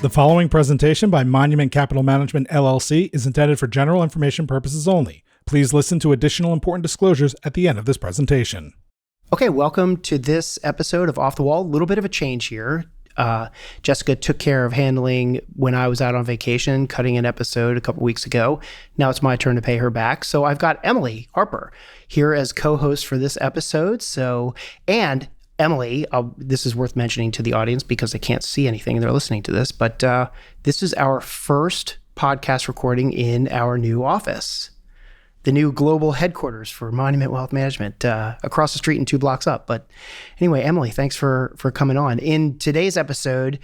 The following presentation by Monument Capital Management, LLC is intended for general information purposes only. Please listen to additional important disclosures at the end of this presentation. Okay, welcome to this episode of Off the Wall. A little bit of a change here. Jessica took care of handling when I was out on vacation, cutting an episode a couple weeks ago. Now it's my turn to pay her back. So I've got Emily Harper here as co-host for this episode. And Emily, this is worth mentioning to the audience because they can't see anything. They're listening to this, but this is our first podcast recording in our new office, the new global headquarters for Monument Wealth Management, across the street and 2 blocks up. But anyway, Emily, thanks for coming on. In today's episode,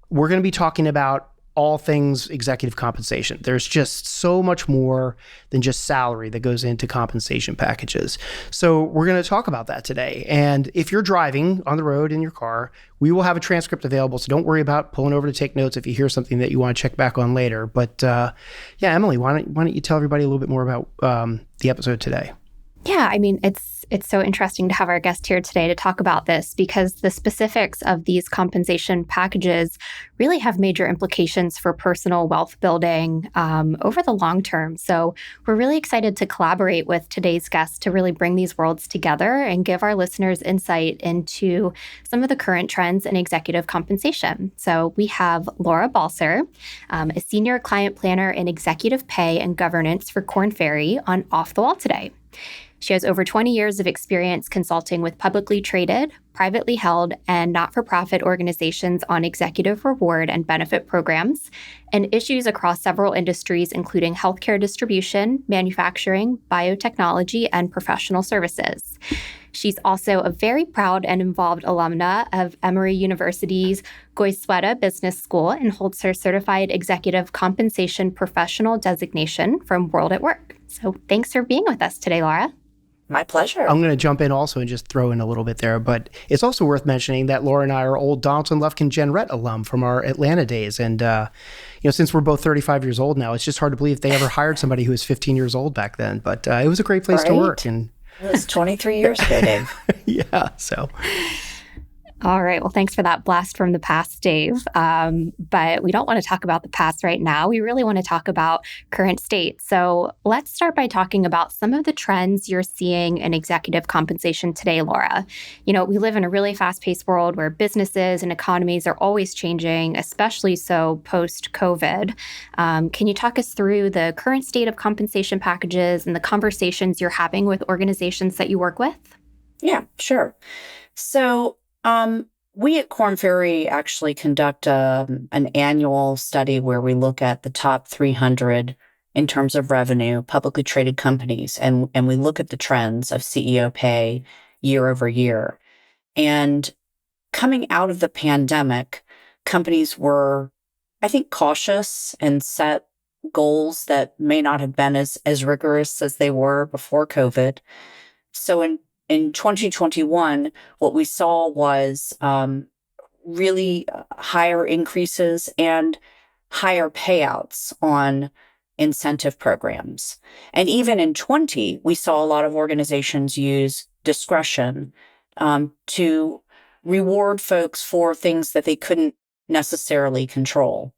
we're going to be talking about all things executive compensation. There's just so much more than just salary that goes into compensation packages. So we're going to talk about that today. And if you're driving on the road in your car, we will have a transcript available. So don't worry about pulling over to take notes if you hear something that you want to check back on later. But yeah, Emily, why don't you tell everybody a little bit more about the episode today? Yeah, I mean, it's so interesting to have our guest here today to talk about this because the specifics of these compensation packages really have major implications for personal wealth building over the long term. So we're really excited to collaborate with today's guest to really bring these worlds together and give our listeners insight into some of the current trends in executive compensation. So we have Laura Balser, a senior client planner in executive pay and governance for Korn Ferry on Off the Wall today. She has over 20 years of experience consulting with publicly traded, privately held, and not-for-profit organizations on executive reward and benefit programs and issues across several industries, including healthcare distribution, manufacturing, biotechnology, and professional services. She's also a very proud and involved alumna of Emory University's Goizueta Business School and holds her Certified Executive Compensation Professional designation from World at Work. So thanks for being with us today, Laura. My pleasure. I'm going to jump in also and just throw in a little bit there, but it's also worth mentioning that Laura and I are old Donaldson Lufkin Jenrette alum from our Atlanta days. And, since we're both 35 years old now, it's just hard to believe they ever hired somebody who was 15 years old back then. But it was a great place to work. And it was 23 years ago, Dave. Yeah, so... All right. Well, thanks for that blast from the past, Dave. But we don't want to talk about the past right now. We really want to talk about current state. So let's start by talking about some of the trends you're seeing in executive compensation today, Laura. You know, we live in a really fast-paced world where businesses and economies are always changing, especially so post-COVID. Can you talk us through the current state of compensation packages and the conversations you're having with organizations that you work with? Yeah, sure. So, we at Korn Ferry actually conduct an annual study where we look at the top 300 in terms of revenue, publicly traded companies, and we look at the trends of CEO pay year over year. And coming out of the pandemic, companies were, I think, cautious and set goals that may not have been as rigorous as they were before COVID. So in 2021, what we saw was really higher increases and higher payouts on incentive programs. And even in 20, we saw a lot of organizations use discretion to reward folks for things that they couldn't necessarily control.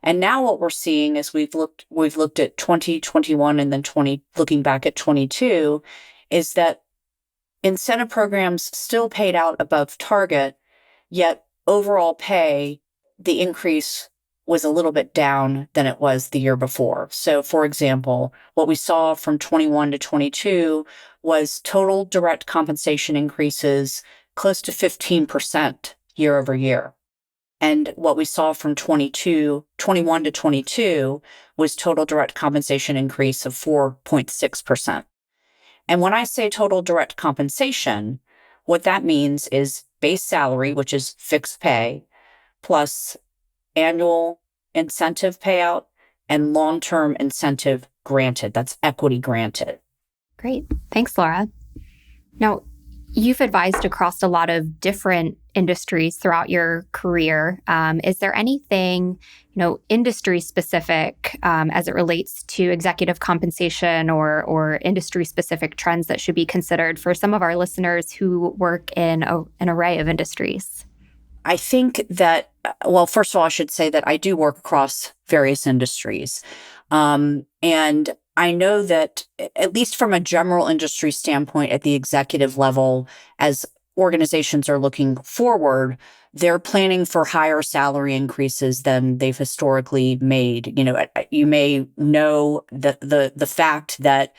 And now what we're seeing is we've looked at 2021 and then looking back at 22, is that incentive programs still paid out above target, yet overall pay, the increase was a little bit down than it was the year before. So, for example, what we saw from 21 to 22 was total direct compensation increases close to 15% year over year. And what we saw from 21 to 22 was total direct compensation increase of 4.6%. And when I say total direct compensation, what that means is base salary, which is fixed pay, plus annual incentive payout and long-term incentive granted. That's equity granted. Great. Thanks, Laura. Now, you've advised across a lot of different industries throughout your career. Is there anything, industry specific as it relates to executive compensation or industry specific trends that should be considered for some of our listeners who work in an array of industries? I think that, well, first of all, I should say that I do work across various industries. And I know that, at least from a general industry standpoint at the executive level, as organizations are looking forward, they're planning for higher salary increases than they've historically made. You may know the fact that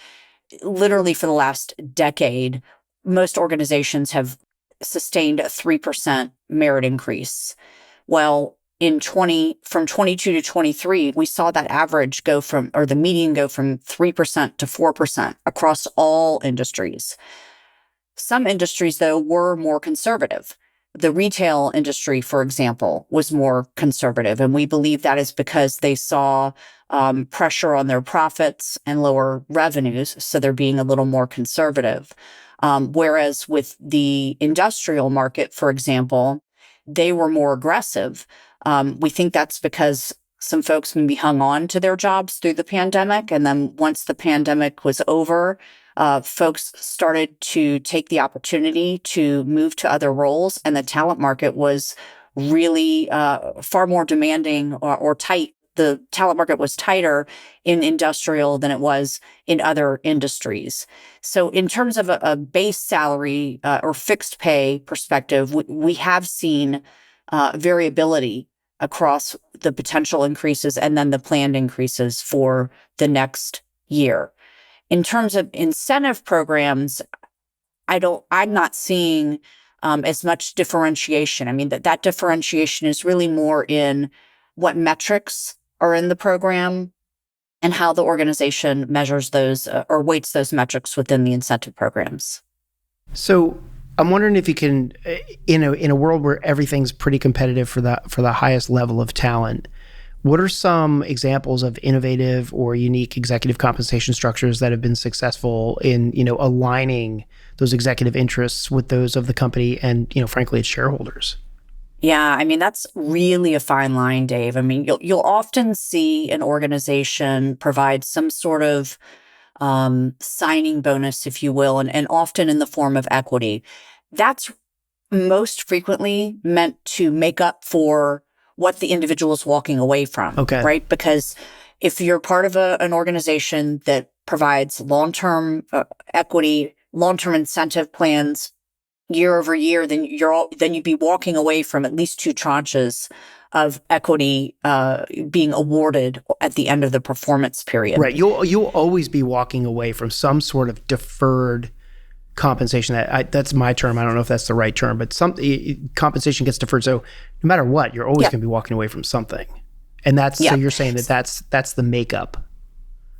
literally for the last decade, most organizations have sustained a 3% merit increase. Well, from 22 to 23, we saw that average or the median go from 3% to 4% across all industries. Some industries, though, were more conservative. The retail industry, for example, was more conservative. And we believe that is because they saw pressure on their profits and lower revenues. So they're being a little more conservative. Whereas with the industrial market, for example, they were more aggressive. We think that's because some folks maybe hung on to their jobs through the pandemic. And then once the pandemic was over, folks started to take the opportunity to move to other roles, and the talent market was really far more demanding or tight. The talent market was tighter in industrial than it was in other industries. So in terms of a base salary or fixed pay perspective, we have seen variability across the potential increases and then the planned increases for the next year. In terms of incentive programs, I'm not seeing as much differentiation. I mean, that differentiation is really more in what metrics are in the program and how the organization measures those or weights those metrics within the incentive programs. So I'm wondering if you can, in a world where everything's pretty competitive for the highest level of talent, what are some examples of innovative or unique executive compensation structures that have been successful in, aligning those executive interests with those of the company and, frankly, its shareholders? Yeah, I mean, that's really a fine line, Dave. I mean, you'll often see an organization provide some sort of signing bonus, if you will, and often in the form of equity. That's most frequently meant to make up for what the individual is walking away from, right? Because if you're part of an organization that provides long-term equity, long-term incentive plans year over year, then you'd be walking away from at least 2 tranches of equity being awarded at the end of the performance period. Right. You'll always be walking away from some sort of deferred compensation. That's my term. I don't know if that's the right term, but compensation gets deferred. So no matter what, you're always going to be walking away from something. And so you're saying that's the makeup.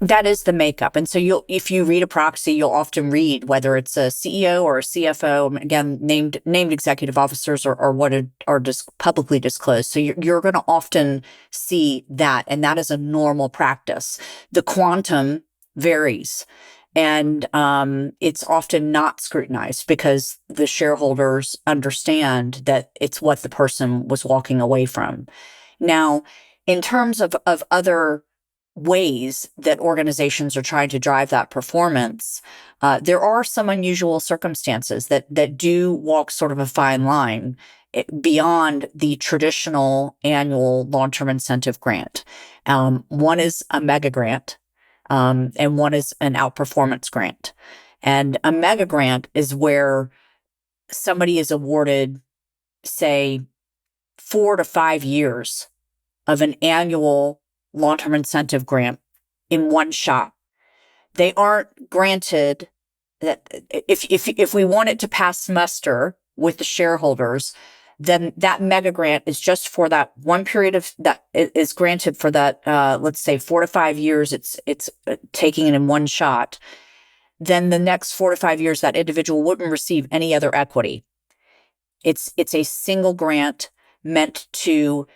That is the makeup. And so if you read a proxy, you'll often read whether it's a CEO or a CFO, again, named executive officers or what are publicly disclosed. So you're going to often see that, and that is a normal practice. The quantum varies. And it's often not scrutinized because the shareholders understand that it's what the person was walking away from. Now, in terms of other ways that organizations are trying to drive that performance, there are some unusual circumstances that do walk sort of a fine line beyond the traditional annual long-term incentive grant. One is a mega grant. And one is an outperformance grant. And a mega grant is where somebody is awarded, say, 4 to 5 years of an annual long-term incentive grant in one shot. They aren't granted that if we want it to pass muster with the shareholders, then that mega grant is just for that one period of that is granted for that, let's say 4 to 5 years. It's taking it in one shot. Then the next 4 to 5 years, that individual wouldn't receive any other equity. It's a single grant meant to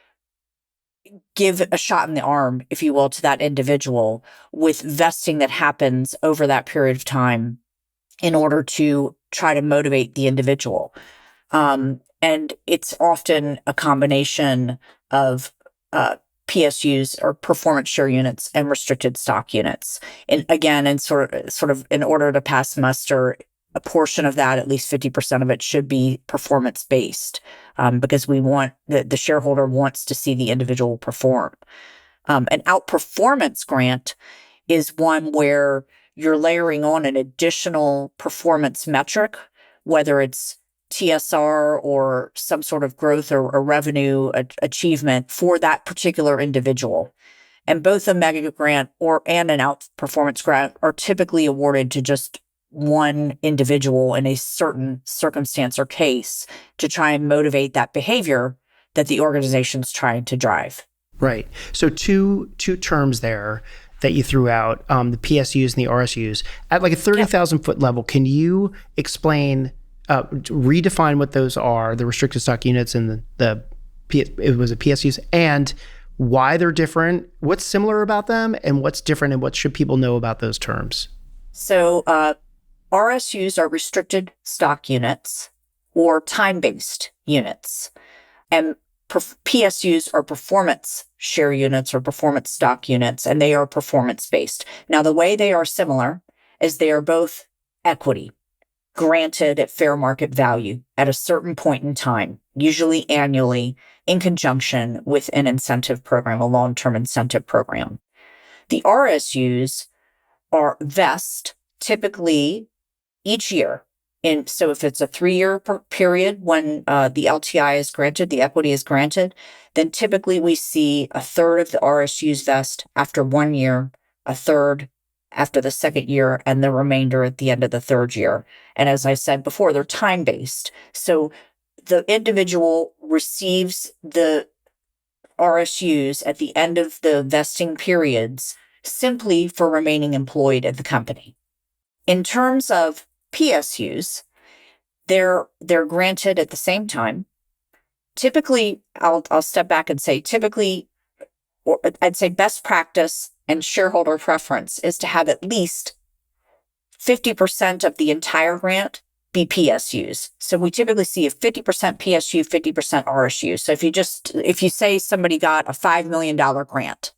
give a shot in the arm, if you will, to that individual with vesting that happens over that period of time in order to try to motivate the individual. And it's often a combination of PSUs or performance share units and restricted stock units. And again, and sort of in order to pass muster a portion of that, at least 50% of it, should be performance-based, because we want the shareholder wants to see the individual perform. An outperformance grant is one where you're layering on an additional performance metric, whether it's TSR or some sort of growth or revenue achievement for that particular individual. And both a mega grant and an outperformance grant are typically awarded to just one individual in a certain circumstance or case to try and motivate that behavior that the organization's trying to drive. Right. So two terms there that you threw out, the PSUs and the RSUs. At like a 30,000 foot level, can you explain, redefine what those are, the restricted stock units and it was a PSUs, and why they're different, what's similar about them, and what's different, and what should people know about those terms? So RSUs are restricted stock units or time-based units, and PSUs are performance share units or performance stock units, and they are performance-based. Now, the way they are similar is they are both equity, granted at fair market value at a certain point in time, usually annually, in conjunction with an incentive program, a long-term incentive program. The RSUs are vest typically each year. So if it's a 3-year period when the LTI is granted, the equity is granted, then typically we see a third of the RSUs vest after 1 year, a third after the second year, and the remainder at the end of the third year. And as I said before, they're time-based. So the individual receives the RSUs at the end of the vesting periods simply for remaining employed at the company. In terms of PSUs, they're granted at the same time. Typically, I'll step back and say I'd say best practice and shareholder preference is to have at least 50% of the entire grant be PSUs. So we typically see a 50% PSU, 50% RSU. So if you say somebody got a $5 million grant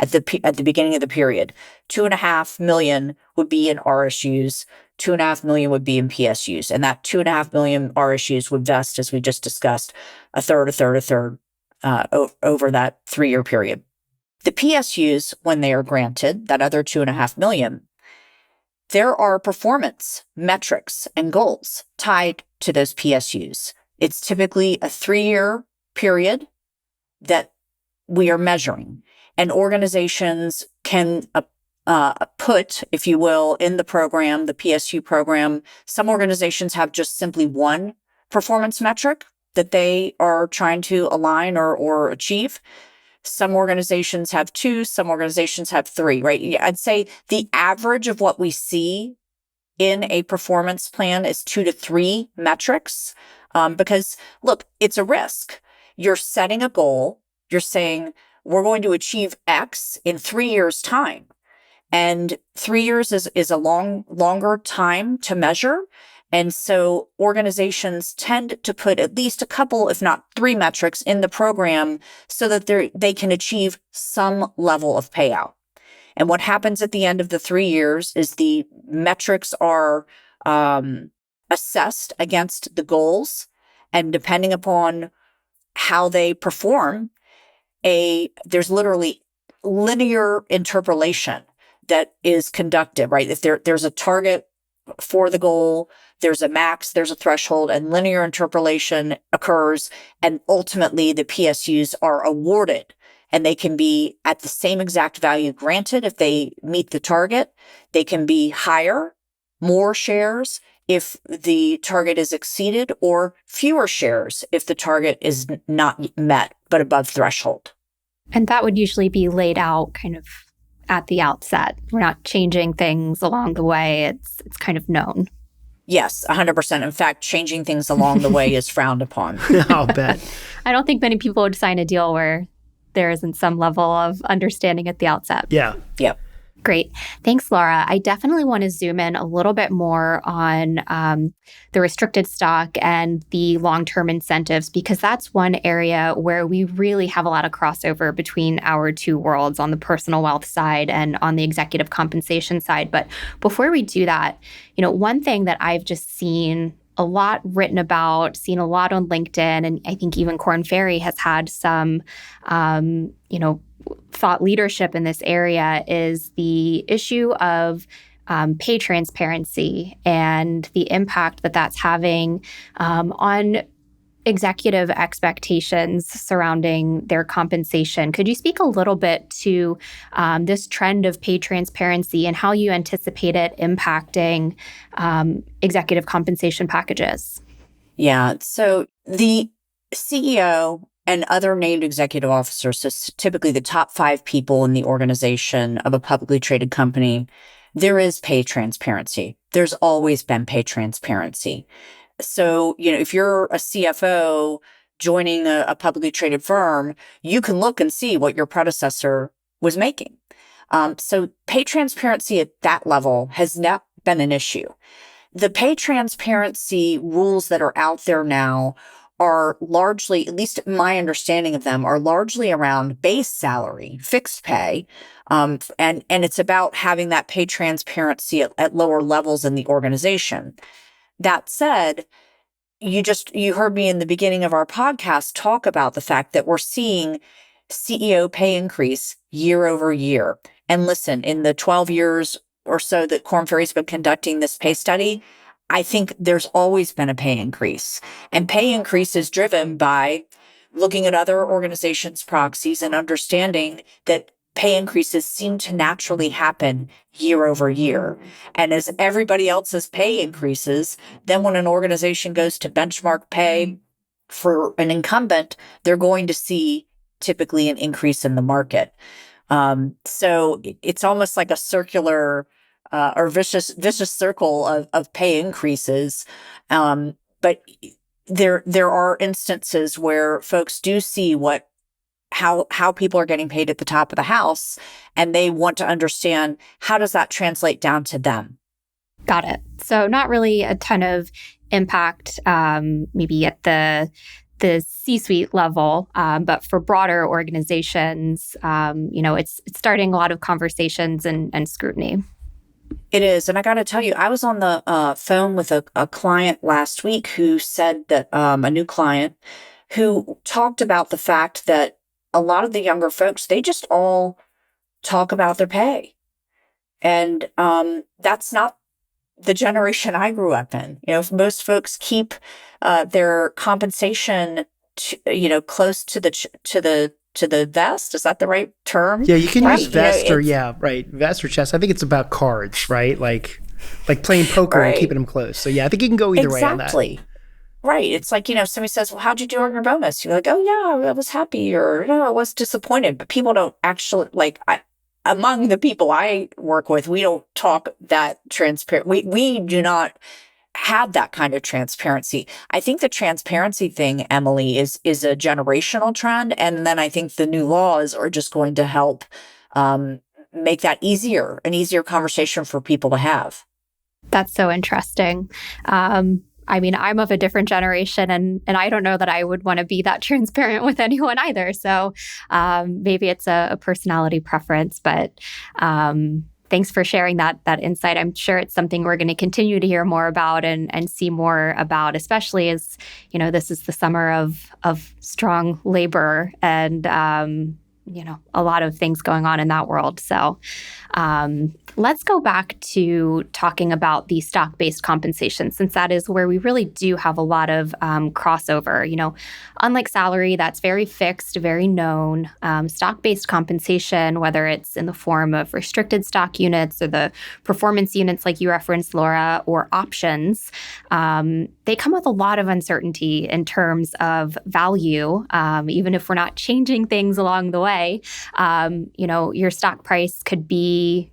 at the beginning of the period, $2.5 million would be in RSUs, $2.5 million would be in PSUs, and that $2.5 million RSUs would vest, as we just discussed, a third over that 3-year period. The PSUs, when they are granted, that other $2.5 million, there are performance metrics and goals tied to those PSUs. It's typically a 3-year period that we are measuring, and organizations can put, if you will, in the program, the PSU program. Some organizations have just simply one performance metric that they are trying to align or achieve. Some organizations have 2, some organizations have 3, right? I'd say the average of what we see in a performance plan is 2 to 3 metrics, because look, it's a risk. You're setting a goal. You're saying, we're going to achieve X in 3 years' time. And 3 years is a longer time to measure. And so organizations tend to put at least a couple, if not 3 metrics in the program so that they can achieve some level of payout. And what happens at the end of the 3 years is the metrics are assessed against the goals. And depending upon how they perform, there's literally linear interpolation that is conducted, right? If there's a target for the goal, there's a max, there's a threshold, and linear interpolation occurs, and ultimately the PSUs are awarded, and they can be at the same exact value granted if they meet the target. They can be higher, more shares if the target is exceeded, or fewer shares if the target is not met but above threshold. And that would usually be laid out kind of at the outset. We're not changing things along the way. It's kind of known. Yes, 100%. In fact, changing things along the way is frowned upon. I'll bet. I don't think many people would sign a deal where there isn't some level of understanding at the outset. Yeah. Yep. Great. Thanks, Laura. I definitely want to zoom in a little bit more on the restricted stock and the long-term incentives, because that's one area where we really have a lot of crossover between our two worlds on the personal wealth side and on the executive compensation side. But before we do that, one thing that I've just seen a lot written about, seen a lot on LinkedIn, and I think even Korn Ferry has had some, thought leadership in this area, is the issue of pay transparency and the impact that that's having on executive expectations surrounding their compensation. Could you speak a little bit to this trend of pay transparency and how you anticipate it impacting executive compensation packages? Yeah. So the CEO and other named executive officers, so typically the top 5 people in the organization of a publicly traded company, there is pay transparency. There's always been pay transparency. So, if you're a CFO joining a publicly traded firm, you can look and see what your predecessor was making. So pay transparency at that level has not been an issue. The pay transparency rules that are out there now are largely, at least my understanding of them, are largely around base salary, fixed pay. And it's about having that pay transparency at lower levels in the organization. That said, you heard me in the beginning of our podcast talk about the fact that we're seeing CEO pay increase year over year. And listen, in the 12 years or so that Korn Ferry's been conducting this pay study, I think there's always been a pay increase. And pay increase is driven by looking at other organizations' proxies and understanding that pay increases seem to naturally happen year over year. And as everybody else's pay increases, then when an organization goes to benchmark pay for an incumbent, they're going to see typically an increase in the market. So it's almost like a circular or vicious circle of pay increases. But there are instances where folks do see how people are getting paid at the top of the house, and they want to understand, how does that translate down to them? Got it. So not really a ton of impact, maybe at the C-suite level, but for broader organizations, it's starting a lot of conversations and scrutiny. It is. And I got to tell you, I was on the phone with a client last week who said that, a new client who talked about the fact that a lot of the younger folks, they just all talk about their pay. And that's not the generation I grew up in. Most folks keep their compensation, close to the vest. Is that the right term? Yeah, you can use vest or vest or chest. I think it's about cards, right? Like playing poker and keeping them close. So yeah, I think you can go either way on that. Exactly. Right. It's like, somebody says, well, how'd you do on your bonus? You're like, oh yeah, I was happy, or no, I was disappointed. But people don't actually, among the people I work with, we don't talk that transparent. We do not have that kind of transparency. I think the transparency thing, Emily, is a generational trend. And then I think the new laws are just going to help make that an easier conversation for people to have. That's so interesting. I'm of a different generation, and I don't know that I would want to be that transparent with anyone either. So maybe it's a personality preference, but thanks for sharing that insight. I'm sure it's something we're going to continue to hear more about and see more about, especially as, this is the summer of strong labor and, a lot of things going on in that world. So let's go back to talking about the stock-based compensation, since that is where we really do have a lot of crossover. Unlike salary, that's very fixed, very known. Stock-based compensation, whether it's in the form of restricted stock units or the performance units like you referenced, Laura, or options, they come with a lot of uncertainty in terms of value. Even if we're not changing things along the way, your stock price could be,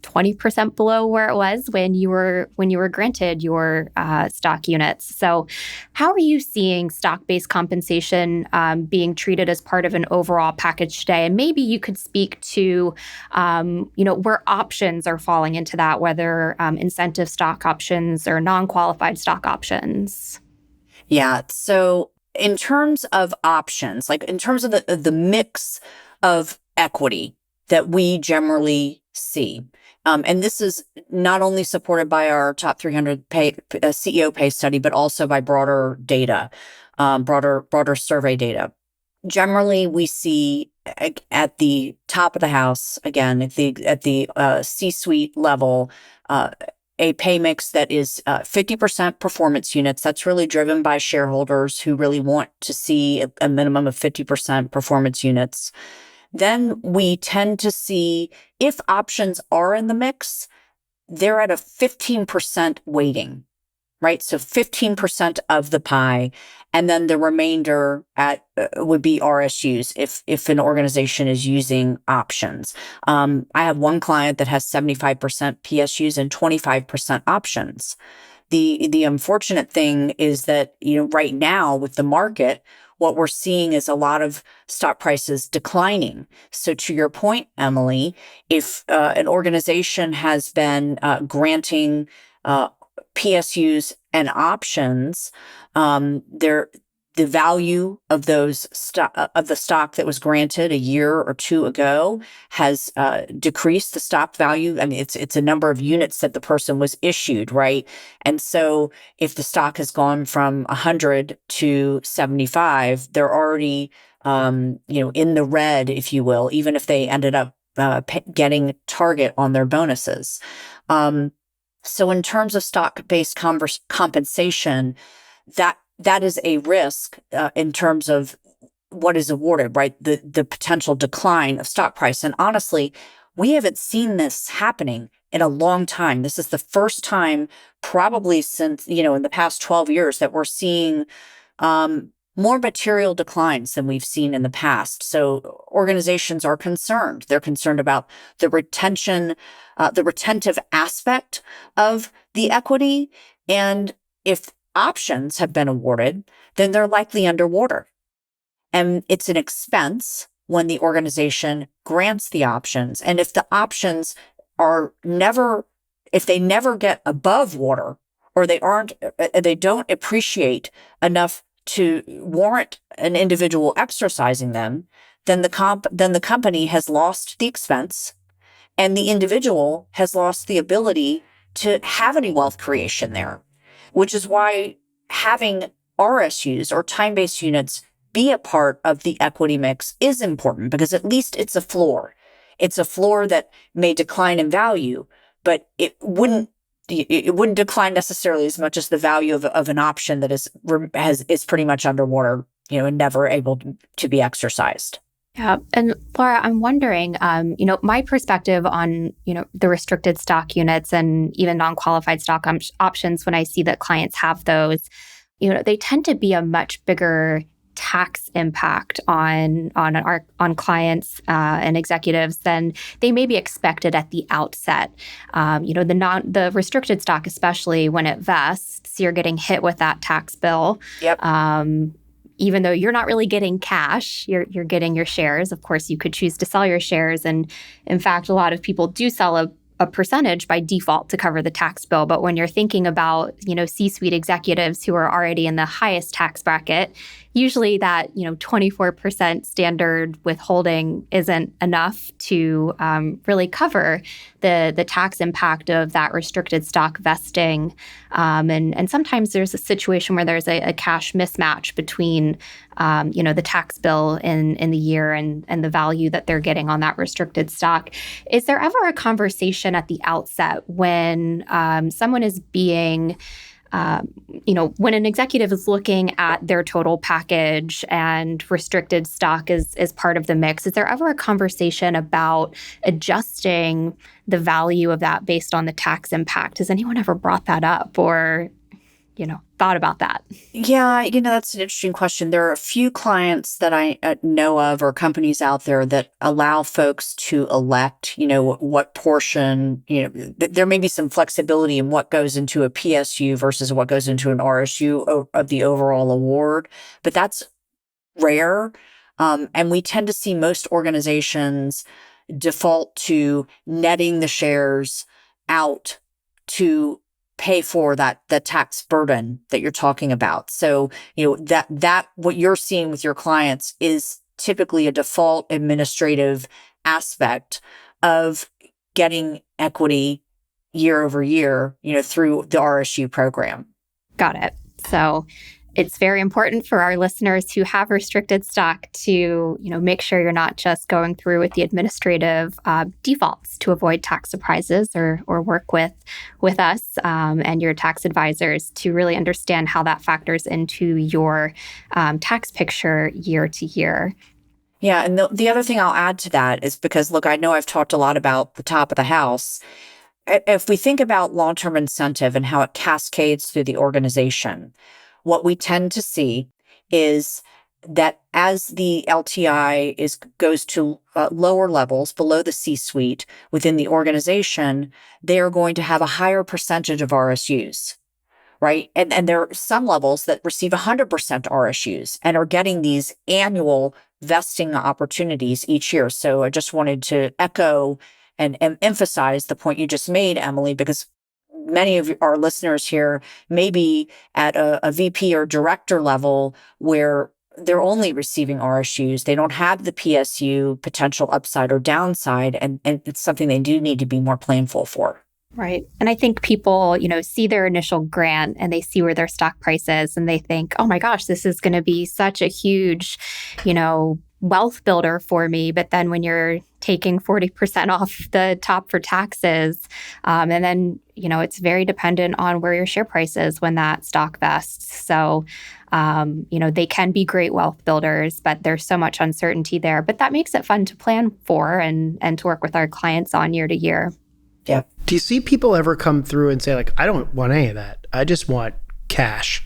20% below where it was when you were granted your stock units. So how are you seeing stock-based compensation being treated as part of an overall package today? And maybe you could speak to where options are falling into that, whether incentive stock options or non-qualified stock options. Yeah. So in terms of options, like in terms of the mix of equity that we generally see, and this is not only supported by our top 300 CEO pay study, but also by broader data, broader survey data. Generally, we see at the top of the house, again, at the C-suite level, a pay mix that is 50% performance units. That's really driven by shareholders who really want to see a minimum of 50% performance units. Then we tend to see, if options are in the mix, they're at a 15% weighting, right? So 15% of the pie, and then the remainder would be RSUs if an organization is using options. I have one client that has 75% PSUs and 25% options. The unfortunate thing is that, right now with the market, what we're seeing is a lot of stock prices declining. So to your point, Emily, if an organization has been granting PSUs and options, the value of those of the stock that was granted a year or two ago has decreased the stock value. I mean, it's a number of units that the person was issued, right? And so if the stock has gone from 100 to 75, they're already in the red, if you will, even if they ended up getting target on their bonuses. So in terms of stock-based compensation, that is a risk in terms of what is awarded, right? The potential decline of stock price. And honestly, we haven't seen this happening in a long time. This is the first time probably since, in the past 12 years that we're seeing more material declines than we've seen in the past. So organizations are concerned. They're concerned about the retentive aspect of the equity. And if options have been awarded, then they're likely underwater. And it's an expense when the organization grants the options. And if the options if they never get above water, or they don't appreciate enough to warrant an individual exercising them, then the company has lost the expense, and the individual has lost the ability to have any wealth creation there, which is why having RSUs or time-based units be a part of the equity mix is important, because at least it's a floor. It's a floor that may decline in value, but it wouldn't decline necessarily as much as the value of an option that is pretty much underwater, and never able to be exercised. Yeah. And Laura, I'm wondering, my perspective on, the restricted stock units and even non-qualified stock options, when I see that clients have those, they tend to be a much bigger tax impact on clients and executives than they may be expected at the outset. The restricted stock, especially when it vests, you're getting hit with that tax bill. Yep. Even though you're not really getting cash, you're getting your shares. Of course, you could choose to sell your shares. And in fact, a lot of people do sell a percentage by default to cover the tax bill. But when you're thinking about, C-suite executives who are already in the highest tax bracket, usually that, 24% standard withholding isn't enough to really cover the tax impact of that restricted stock vesting. And sometimes there's a situation where there's a cash mismatch between, the tax bill in the year and the value that they're getting on that restricted stock. Is there ever a conversation at the outset when someone is being when an executive is looking at their total package and restricted stock is part of the mix, is there ever a conversation about adjusting the value of that based on the tax impact? Has anyone ever brought that up? Or, thought about that? Yeah, that's an interesting question. There are a few clients that I know of, or companies out there that allow folks to elect, what portion, there may be some flexibility in what goes into a PSU versus what goes into an RSU of the overall award, but that's rare. And we tend to see most organizations default to netting the shares out to pay for the tax burden that you're talking about. So, that what you're seeing with your clients is typically a default administrative aspect of getting equity year over year, through the RSU program. Got it. So it's very important for our listeners who have restricted stock to, make sure you're not just going through with the administrative defaults to avoid tax surprises, or work with us and your tax advisors to really understand how that factors into your tax picture year to year. Yeah. And the other thing I'll add to that is because, look, I know I've talked a lot about the top of the house. If we think about long-term incentive and how it cascades through the organization, what we tend to see is that as the LTI goes to lower levels below the C-suite within the organization, they are going to have a higher percentage of RSUs, right? And there are some levels that receive 100% RSUs and are getting these annual vesting opportunities each year. So I just wanted to echo and emphasize the point you just made, Emily, because many of our listeners here may be at a VP or director level where they're only receiving RSUs. They don't have the PSU potential upside or downside, and it's something they do need to be more planful for. Right. And I think people, see their initial grant and they see where their stock price is and they think, oh my gosh, this is going to be such a huge, wealth builder for me. But then when you're taking 40% off the top for taxes, and then, it's very dependent on where your share price is when that stock vests. So, they can be great wealth builders, but there's so much uncertainty there. But that makes it fun to plan for and to work with our clients on year to year. Yeah. Do you see people ever come through and say, like, I don't want any of that. I just want cash?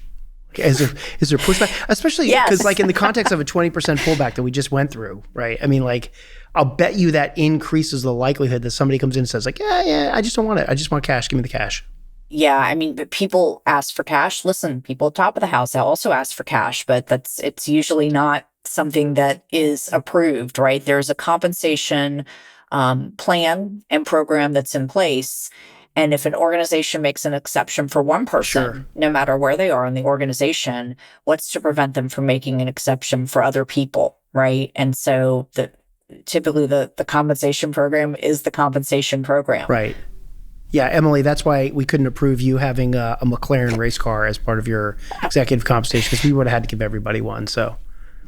Is there pushback? Especially because, like, in the context of a 20% pullback that we just went through, right? I mean, like, I'll bet you that increases the likelihood that somebody comes in and says, like, yeah, I just don't want it. I just want cash. Give me the cash. Yeah, I mean, but people ask for cash. Listen, people at top of the house also ask for cash, but it's usually not something that is approved, right? There's a compensation plan and program that's in place. And if an organization makes an exception for one person, no matter where they are in the organization, what's to prevent them from making an exception for other people, right? And so typically the compensation program is the compensation program. Right. Yeah, Emily, that's why we couldn't approve you having a McLaren race car as part of your executive compensation, because we would have had to give everybody one. So.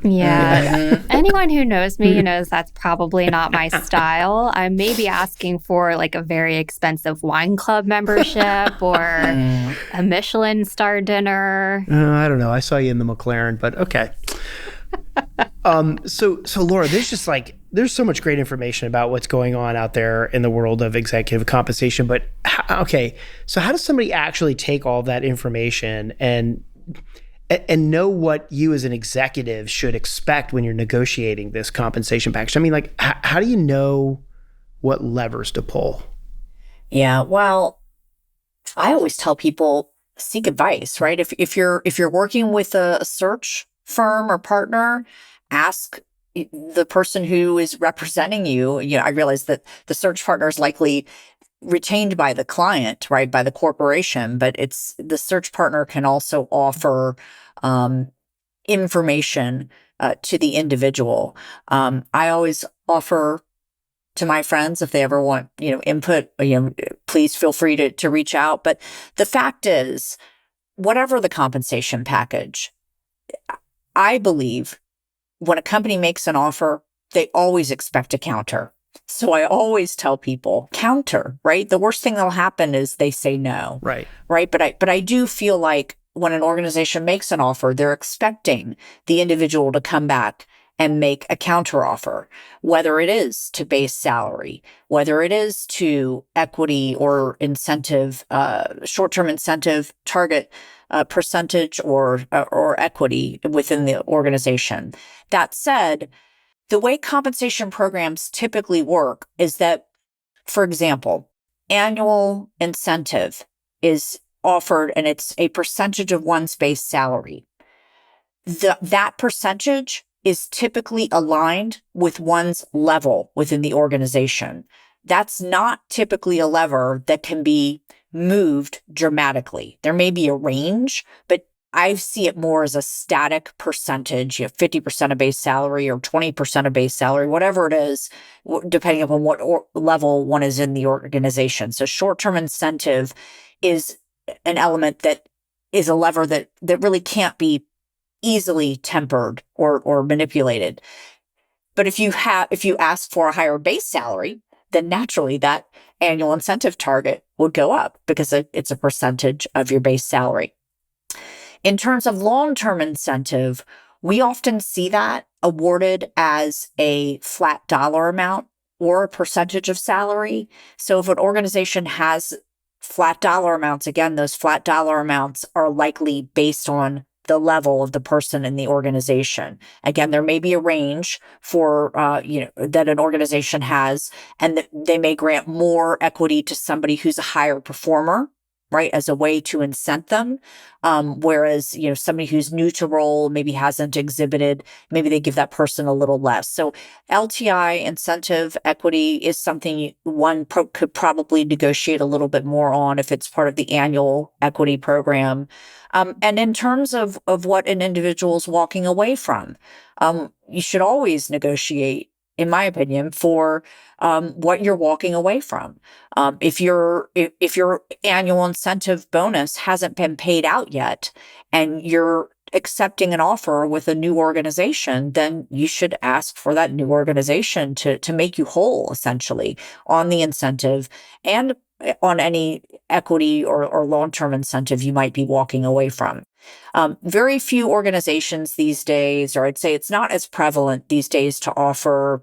Yeah. Anyone who knows me knows that's probably not my style. I may be asking for like a very expensive wine club membership or a Michelin star dinner. I don't know. I saw you in the McLaren, but okay. So Laura, there's so much great information about what's going on out there in the world of executive compensation. But so how does somebody actually take all that information and know what you as an executive should expect when you're negotiating this compensation package? I mean, like, how do you know what levers to pull? Yeah, well, I always tell people seek advice, right? If you're working with a search firm or partner, ask the person who is representing you. I realize that the search partner is likely retained by the client, right, by the corporation, but the search partner can also offer information to the individual. I always offer to my friends, if they ever want, input, please feel free to reach out. But the fact is, whatever the compensation package, I believe when a company makes an offer, they always expect a counter. So I always tell people counter, right? The worst thing that'll happen is they say no. Right. Right. But I do feel like when an organization makes an offer, they're expecting the individual to come back and make a counteroffer, whether it is to base salary, whether it is to equity or incentive, short-term incentive target percentage or equity within the organization. That said, the way compensation programs typically work is that, for example, annual incentive is offered and it's a percentage of one's base salary. That percentage is typically aligned with one's level within the organization. That's not typically a lever that can be moved dramatically. There may be a range, but I see it more as a static percentage, 50% of base salary or 20% of base salary, whatever it is, depending upon what level one is in the organization. So short-term incentive is an element that is a lever that really can't be easily tempered or manipulated. But if you ask for a higher base salary, then naturally that annual incentive target would go up because it's a percentage of your base salary. In terms of long-term incentive, we often see that awarded as a flat dollar amount or a percentage of salary. So if an organization has flat dollar amounts, again, those flat dollar amounts are likely based on the level of the person in the organization. Again, there may be a range for, that an organization has, and that they may grant more equity to somebody who's a higher performer, right, as a way to incent them. Whereas, somebody who's new to role, maybe hasn't exhibited, maybe they give that person a little less. So LTI incentive equity is something one could probably negotiate a little bit more on if it's part of the annual equity program. And in terms of what an individual is walking away from, you should always negotiate, in my opinion, for what you're walking away from. If your annual incentive bonus hasn't been paid out yet and you're accepting an offer with a new organization, then you should ask for that new organization to make you whole, essentially, on the incentive and on any equity or long-term incentive you might be walking away from. Very few organizations these days, or I'd say it's not as prevalent these days, to offer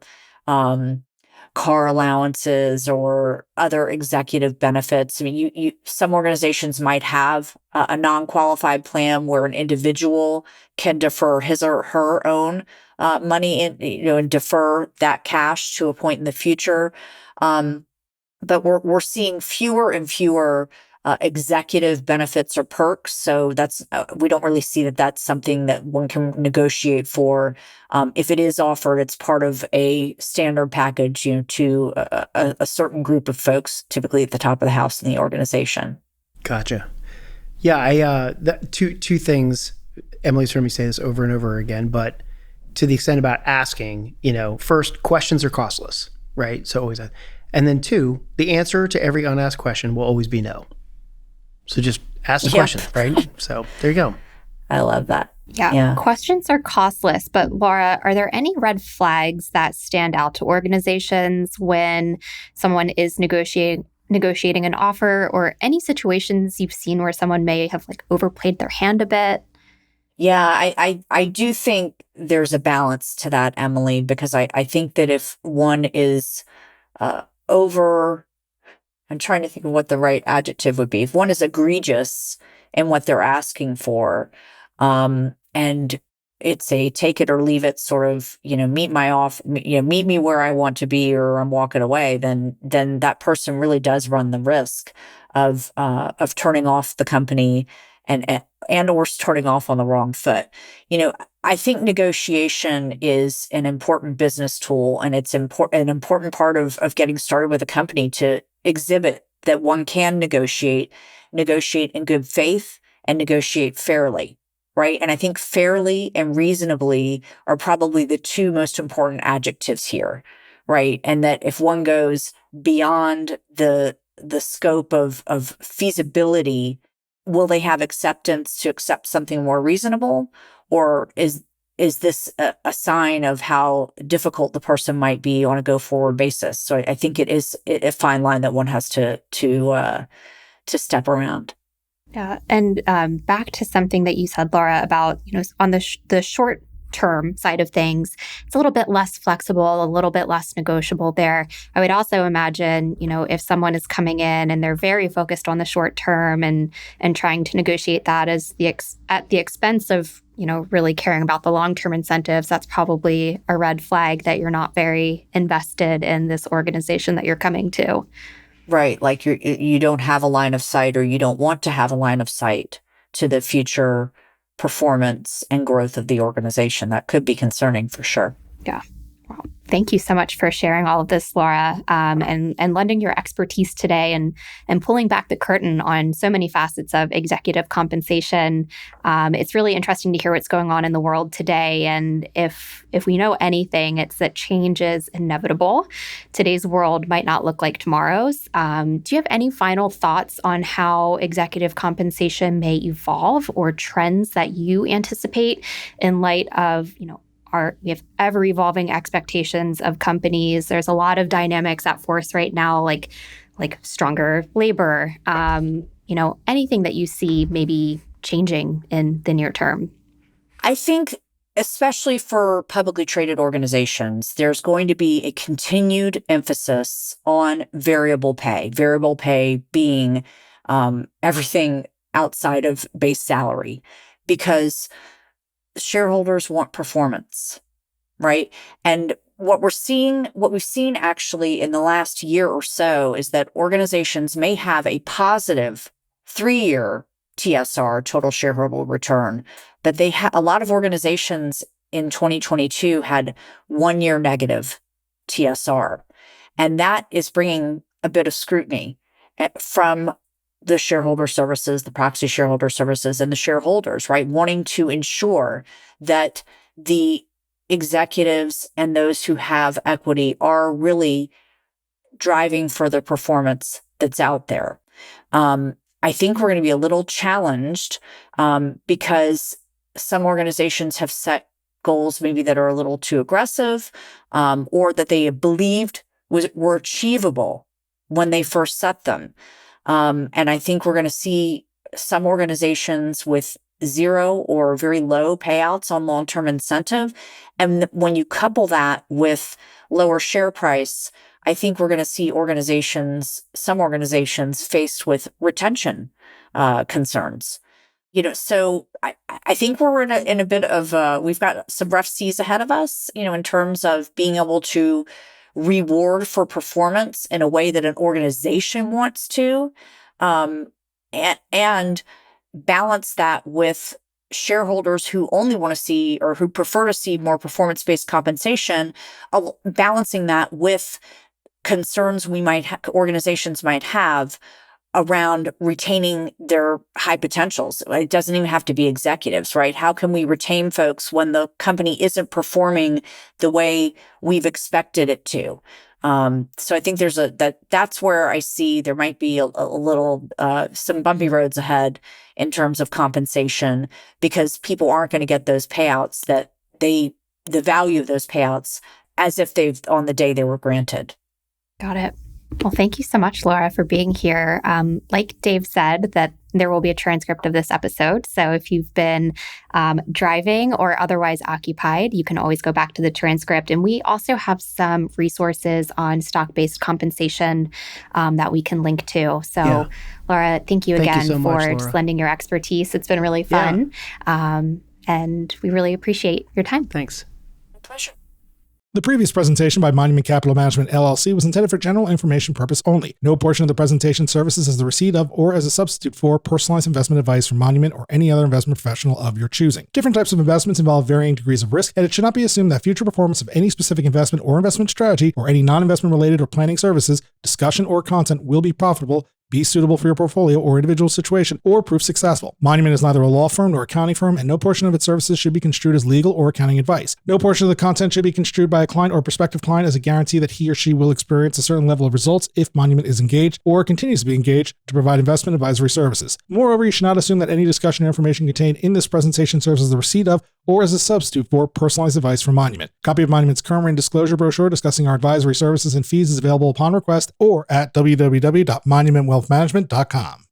car allowances or other executive benefits. I mean, some organizations might have a non-qualified plan where an individual can defer his or her own money and defer that cash to a point in the future. But we're seeing fewer and fewer executive benefits or perks. So that's we don't really see that that's something that one can negotiate for. If it is offered, it's part of a standard package, to a certain group of folks, typically at the top of the house in the organization. Gotcha. Yeah, two things. Emily's heard me say this over and over again, but to the extent about asking, first, questions are costless, right? So always ask. And then two, the answer to every unasked question will always be no. So just ask the question, right? So there you go. I love that. Yeah. Questions are costless, but Laura, are there any red flags that stand out to organizations when someone is negotiating an offer, or any situations you've seen where someone may have overplayed their hand a bit? Yeah, I do think there's a balance to that, Emily, because I think that if one is I'm trying to think of what the right adjective would be. If one is egregious in what they're asking for, and it's a take it or leave it sort of, meet me where I want to be, or I'm walking away, then that person really does run the risk of turning off the company and or starting off on the wrong foot. I think negotiation is an important business tool, and it's an important part of getting started with a company, to exhibit that one can negotiate in good faith and negotiate fairly, right? And I think fairly and reasonably are probably the two most important adjectives here, right? And that if one goes beyond the scope of feasibility, will they have acceptance to accept something more reasonable? Or is this a sign of how difficult the person might be on a go-forward basis? So I think it is a fine line that one has to step around. Yeah, and back to something that you said, Laura, about on the short term side of things, it's a little bit less flexible, a little bit less negotiable there. I would also imagine, if someone is coming in and they're very focused on the short term and trying to negotiate that at the expense of, really caring about the long-term incentives, that's probably a red flag that you're not very invested in this organization that you're coming to. Right. Like you don't have a line of sight, or you don't want to have a line of sight to the future performance and growth of the organization. That could be concerning for sure. Yeah. Well, thank you so much for sharing all of this, Laura, and lending your expertise today and pulling back the curtain on so many facets of executive compensation. It's really interesting to hear what's going on in the world today. And if we know anything, it's that change is inevitable. Today's world might not look like tomorrow's. Do you have any final thoughts on how executive compensation may evolve, or trends that you anticipate in light of, we have ever evolving expectations of companies? There's a lot of dynamics at force right now, like stronger labor, anything that you see maybe changing in the near term. I think, especially for publicly traded organizations, there's going to be a continued emphasis on variable pay being everything outside of base salary, because shareholders want performance, right? And what we've seen actually in the last year or so is that organizations may have a positive 3-year TSR, total shareholder return, but a lot of organizations in 2022 had 1-year negative TSR. And that is bringing a bit of scrutiny from the shareholder services, the proxy shareholder services, and the shareholders, right? Wanting to ensure that the executives and those who have equity are really driving for the performance that's out there. I think we're going to be a little challenged because some organizations have set goals maybe that are a little too aggressive, or that they believed were achievable when they first set them. And I think we're going to see some organizations with 0 or very low payouts on long-term incentive. And when you couple that with lower share price, I think we're going to see some organizations faced with retention concerns. So I think we're in a bit of we've got some rough seas ahead of us, in terms of being able to reward for performance in a way that an organization wants to, and balance that with shareholders who only want to see, or who prefer to see, more performance-based compensation, balancing that with concerns organizations might have around retaining their high potentials. It doesn't even have to be executives, right? How can we retain folks when the company isn't performing the way we've expected it to? So I think that's where I see there might be a little, some bumpy roads ahead in terms of compensation, because people aren't going to get those payouts the value of those payouts as if on the day they were granted. Got it. Well, thank you so much, Laura, for being here. Like Dave said, that there will be a transcript of this episode. So if you've been driving or otherwise occupied, you can always go back to the transcript. And we also have some resources on stock-based compensation that we can link to. So, yeah. Laura, thank you again for just lending your expertise. It's been really fun. Yeah. And we really appreciate your time. Thanks. My pleasure. The previous presentation by Monument Capital Management, LLC was intended for general information purpose only. No portion of the presentation services as the receipt of or as a substitute for personalized investment advice from Monument or any other investment professional of your choosing. Different types of investments involve varying degrees of risk, and it should not be assumed that future performance of any specific investment or investment strategy or any non-investment related or planning services, discussion, or content will be profitable, be suitable for your portfolio or individual situation, or prove successful. Monument is neither a law firm nor accounting firm, and no portion of its services should be construed as legal or accounting advice. No portion of the content should be construed by a client or prospective client as a guarantee that he or she will experience a certain level of results if Monument is engaged or continues to be engaged to provide investment advisory services. Moreover, you should not assume that any discussion or information contained in this presentation serves as the receipt of or as a substitute for personalized advice from Monument. A copy of Monument's current written disclosure brochure discussing our advisory services and fees is available upon request or at www.monumentwealthmanagement.com.